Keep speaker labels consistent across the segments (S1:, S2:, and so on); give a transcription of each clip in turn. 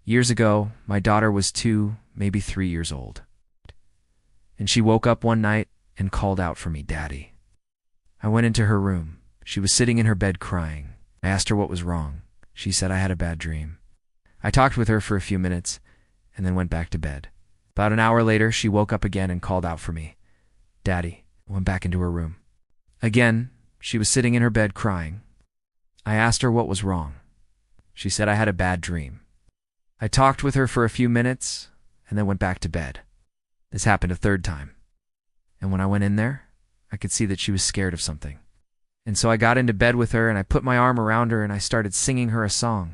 S1: Years ago, my daughter was 2, maybe 3 years old. And she woke up one night and called out for me, "Daddy." I went into her room. She was sitting in her bed crying. I asked her what was wrong. She said I had a bad dream. I talked with her for a few minutes and then went back to bed. About an hour later, she woke up again and called out for me, "Daddy." I went back into her room. Again, she was sitting in her bed crying. I asked her what was wrong. She said I had a bad dream. I talked with her for a few minutes and then went back to bed. This happened a third time. And when I went in there, I could see that she was scared of something. And so I got into bed with her and I put my arm around her and I started singing her a song.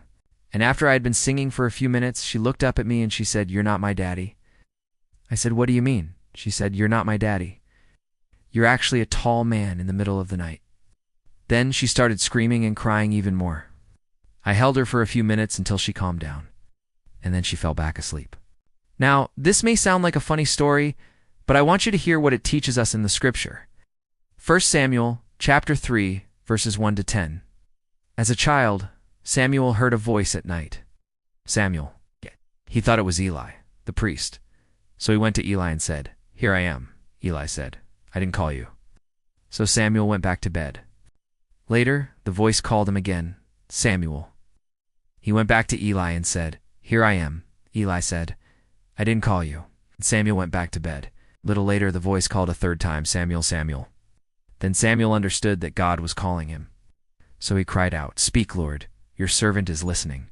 S1: And after I had been singing for a few minutes, she looked up at me and she said, "You're not my daddy." I said, "What do you mean?" She said, "You're not my daddy. You're actually a tall man in the middle of the night." Then she started screaming and crying even more. I held her for a few minutes until she calmed down, and then she fell back asleep. Now, this may sound like a funny story, but I want you to hear what it teaches us in the scripture. 1 Samuel chapter 3, verses 1 to 10. As a child, Samuel heard a voice at night. Samuel. He thought it was Eli, the priest. So he went to Eli and said, "Here I am." Eli said, "I didn't call you." So Samuel went back to bed. Later, the voice called him again, "Samuel." He went back to Eli and said, "Here I am." Eli said, "I didn't call you." And Samuel went back to bed. A little later, the voice called a third time, "Samuel, Samuel." Then Samuel understood that God was calling him. So he cried out, "Speak, Lord, your servant is listening."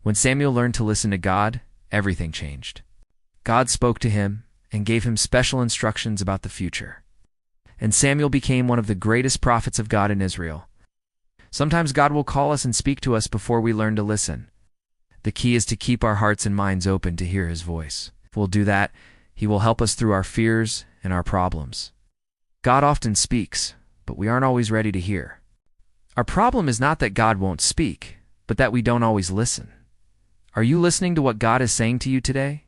S1: When Samuel learned to listen to God, everything changed. God spoke to him and gave him special instructions about the future. And Samuel became one of the greatest prophets of God in Israel. Sometimes God will call us and speak to us before we learn to listen. The key is to keep our hearts and minds open to hear his voice. If we'll do that, he will help us through our fears and our problems. God often speaks, but we aren't always ready to hear. Our problem is not that God won't speak, but that we don't always listen. Are you listening to what God is saying to you today?